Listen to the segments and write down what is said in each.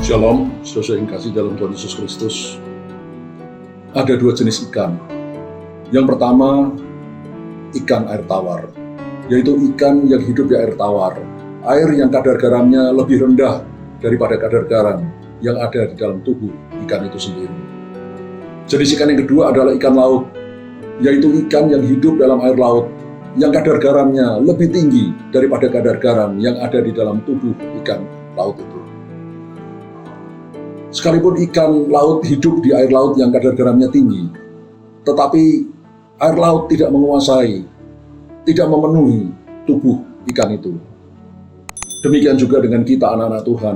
Shalom, saudara yang kasih dalam Tuhan Yesus Kristus. Ada dua jenis ikan. Yang pertama, ikan air tawar, yaitu ikan yang hidup di air tawar. Air yang kadar garamnya lebih rendah daripada kadar garam yang ada di dalam tubuh ikan itu sendiri. Jenis ikan yang kedua adalah ikan laut, yaitu ikan yang hidup dalam air laut, yang kadar garamnya lebih tinggi daripada kadar garam yang ada di dalam tubuh ikan laut itu. Sekalipun ikan laut hidup di air laut yang kadar garamnya tinggi, tetapi air laut tidak menguasai, tidak memenuhi tubuh ikan itu. Demikian juga dengan kita anak-anak Tuhan.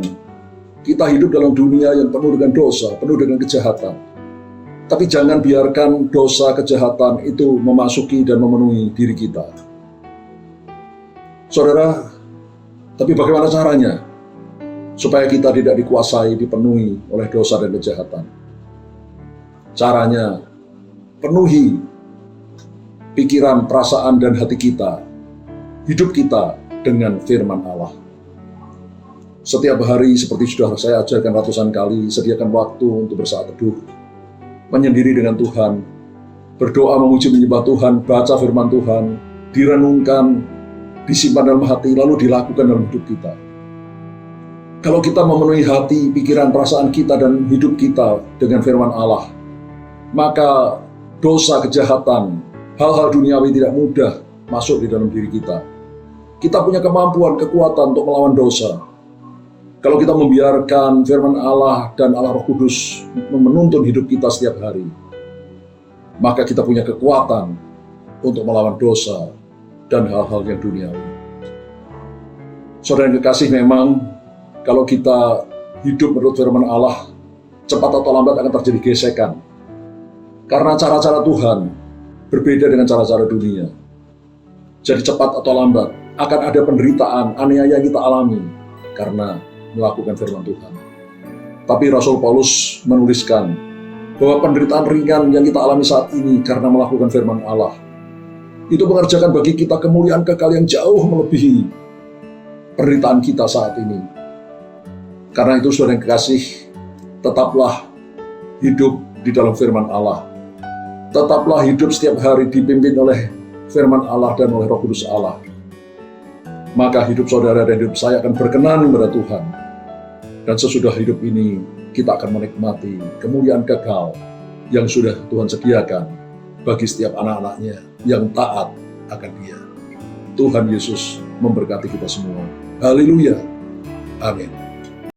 Kita hidup dalam dunia yang penuh dengan dosa, penuh dengan kejahatan. Tapi jangan biarkan dosa kejahatan itu memasuki dan memenuhi diri kita. Saudara, tapi bagaimana caranya? Supaya kita tidak dikuasai, dipenuhi oleh dosa dan kejahatan. Caranya, penuhi pikiran, perasaan, dan hati kita, hidup kita dengan firman Allah. Setiap hari, seperti sudah saya ajarkan ratusan kali, sediakan waktu untuk bersaat teduh, menyendiri dengan Tuhan, berdoa, memuji, menyembah Tuhan, baca firman Tuhan, direnungkan, disimpan dalam hati, lalu dilakukan dalam hidup kita. Kalau kita memenuhi hati, pikiran, perasaan kita, dan hidup kita dengan firman Allah, maka dosa, kejahatan, hal-hal duniawi tidak mudah masuk di dalam diri kita. Kita punya kemampuan, kekuatan untuk melawan dosa. Kalau kita membiarkan firman Allah dan Allah Roh Kudus menuntun hidup kita setiap hari, maka kita punya kekuatan untuk melawan dosa dan hal-hal yang duniawi. Saudara yang kekasih, memang kalau kita hidup menurut firman Allah, cepat atau lambat akan terjadi gesekan. Karena cara-cara Tuhan berbeda dengan cara-cara dunia. Jadi cepat atau lambat akan ada penderitaan, aniaya yang kita alami karena melakukan firman Tuhan. Tapi Rasul Paulus menuliskan bahwa penderitaan ringan yang kita alami saat ini karena melakukan firman Allah, itu mengerjakan bagi kita kemuliaan kekal yang jauh melebihi penderitaan kita saat ini. Karena itu, saudara yang kekasih, tetaplah hidup di dalam firman Allah. Tetaplah hidup setiap hari dipimpin oleh firman Allah dan oleh Roh Kudus Allah. Maka hidup saudara dan hidup saya akan berkenan kepada Tuhan. Dan sesudah hidup ini, kita akan menikmati kemuliaan kekal yang sudah Tuhan sediakan bagi setiap anak-anaknya yang taat akan Dia. Tuhan Yesus memberkati kita semua. Haleluya. Amin.